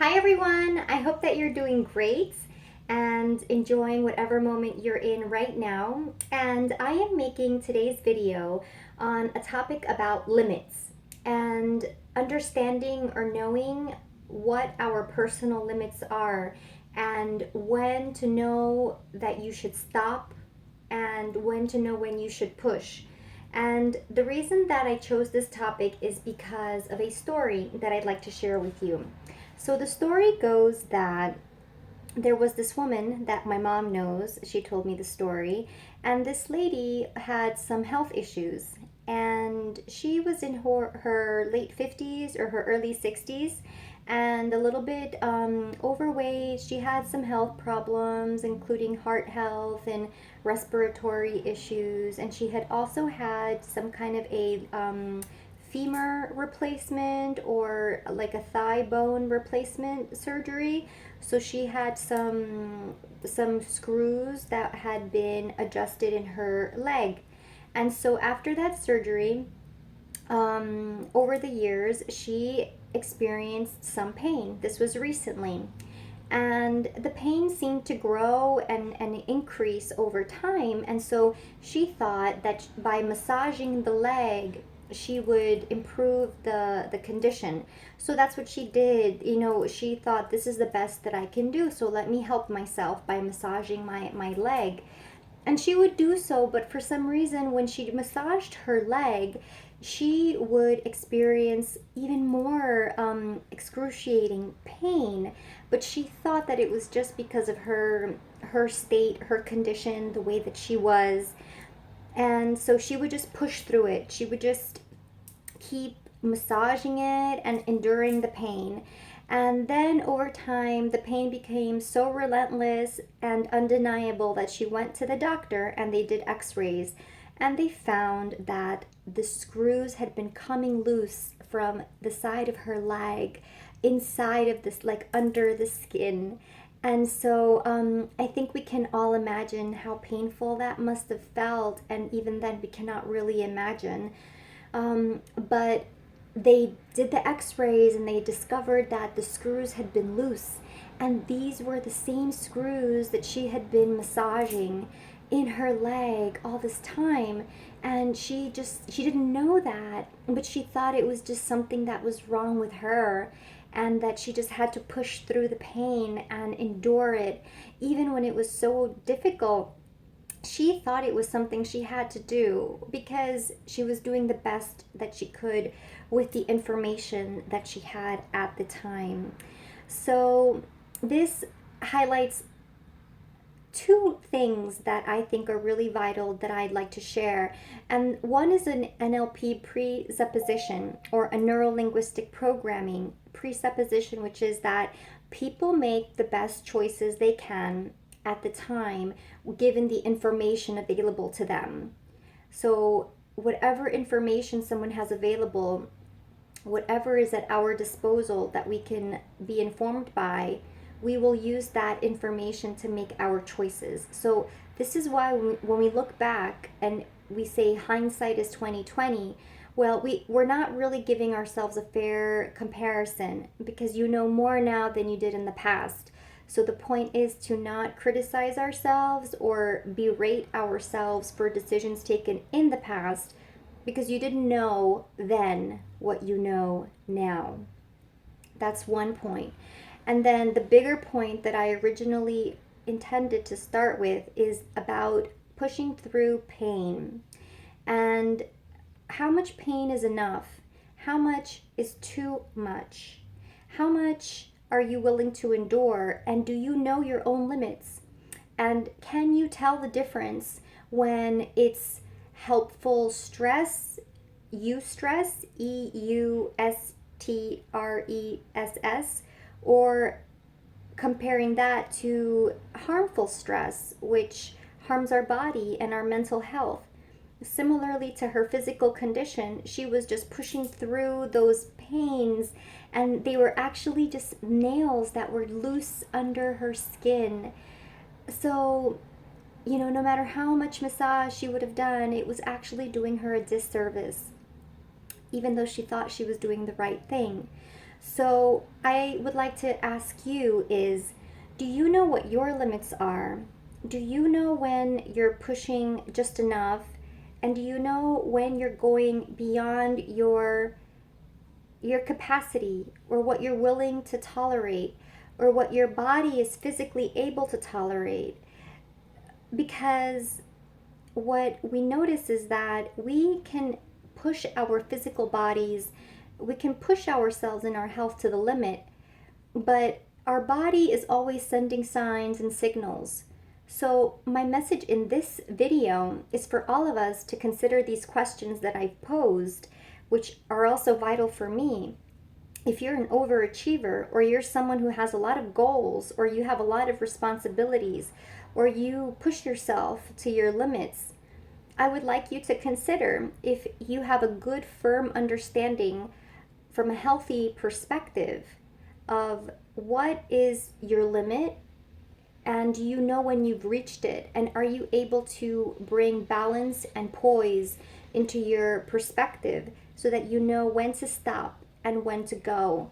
Hi everyone, I hope that you're doing great and enjoying whatever moment you're in right now. And I am making today's video on a topic about limits and understanding or knowing what our personal limits are and when to know that you should stop and when to know when you should push. And the reason that I chose this topic is because of a story that I'd like to share with you. So the story goes that there was this woman that my mom knows. She told me the story. And this lady had some health issues. And she was in her late 50s or her early 60s and a little bit overweight. She had some health problems, including heart health and respiratory issues. And she had also had some kind of a femur replacement or like a thigh bone replacement surgery. So she had some screws that had been adjusted in her leg. And so after that surgery, over the years, she experienced some pain. This was recently. And the pain seemed to grow and increase over time. And so she thought that by massaging the leg, she would improve the condition. So that's what she did. She thought this is the best that I can do. So let me help myself by massaging my leg. And she would do so, but for some reason, when she massaged her leg, she would experience even more excruciating pain. But she thought that it was just because of her state, her condition, the way that she was. And so she would just push through it. She would just keep massaging it and enduring the pain. And then over time, the pain became so relentless and undeniable that she went to the doctor and they did x rays. And they found that the screws had been coming loose from the side of her leg, inside of this, like under the skin. And so I think we can all imagine how painful that must have felt. And even then, we cannot really imagine. But they did the x-rays and they discovered that the screws had been loose, and these were the same screws that she had been massaging in her leg all this time. And she didn't know that, but she thought it was just something that was wrong with her, and that she just had to push through the pain and endure it even when it was so difficult. She thought it was something she had to do because she was doing the best that she could with the information that she had at the time. So, this highlights two things that I think are really vital that I'd like to share. And one is an NLP presupposition, or a neuro linguistic programming presupposition, which is that people make the best choices they can at the time given the information available to them. So, whatever information someone has available, whatever is at our disposal that we can be informed by, we will use that information to make our choices. So this is why when we look back and we say hindsight is 2020, well, we're not really giving ourselves a fair comparison because you know more now than you did in the past. So the point is to not criticize ourselves or berate ourselves for decisions taken in the past, because you didn't know then what you know now. That's one point. And then the bigger point that I originally intended to start with is about pushing through pain. And how much pain is enough? How much is too much? How much are you willing to endure? And do you know your own limits? And can you tell the difference when it's helpful stress, eustress, EUSTRESS, or comparing that to harmful stress, which harms our body and our mental health? Similarly to her physical condition, she was just pushing through those pains, and they were actually just nails that were loose under her skin. So, no matter how much massage she would have done, it was actually doing her a disservice, even though she thought she was doing the right thing. So I would like to ask you is, do you know what your limits are? Do you know when you're pushing just enough? And do you know when you're going beyond your capacity, or what you're willing to tolerate, or what your body is physically able to tolerate? Because what we notice is that we can push our physical bodies, we can push ourselves in our health to the limit, but our body is always sending signs and signals. So, my message in this video is for all of us to consider these questions that I've posed, which are also vital for me. If you're an overachiever, or you're someone who has a lot of goals, or you have a lot of responsibilities, or you push yourself to your limits, I would like you to consider if you have a good, firm understanding from a healthy perspective of what is your limit, and do you know when you've reached it, and are you able to bring balance and poise into your perspective so that you know when to stop and when to go.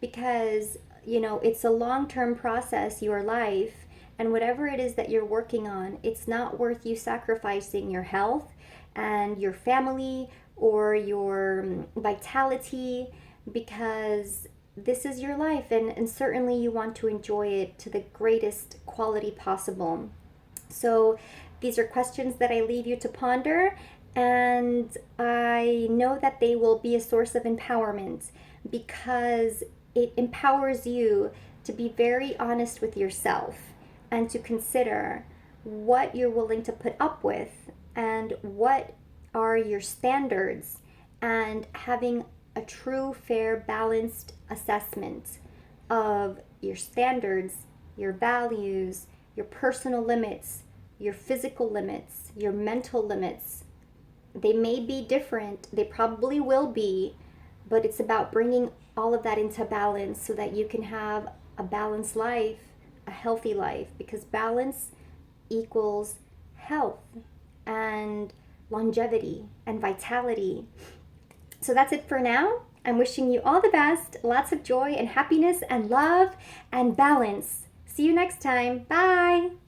Because it's a long-term process, your life, and whatever it is that you're working on, it's not worth you sacrificing your health and your family or your vitality, because this is your life, and certainly you want to enjoy it to the greatest quality possible. So these are questions that I leave you to ponder, and I know that they will be a source of empowerment, because it empowers you to be very honest with yourself and to consider what you're willing to put up with and what are your standards, and having a true, fair, balanced assessment of your standards, your values, your personal limits, your physical limits, your mental limits. They may be different, they probably will be, but it's about bringing all of that into balance so that you can have a balanced life, a healthy life, because balance equals health and longevity and vitality. So that's it for now. I'm wishing you all the best, lots of joy and happiness and love and balance. See you next time. Bye.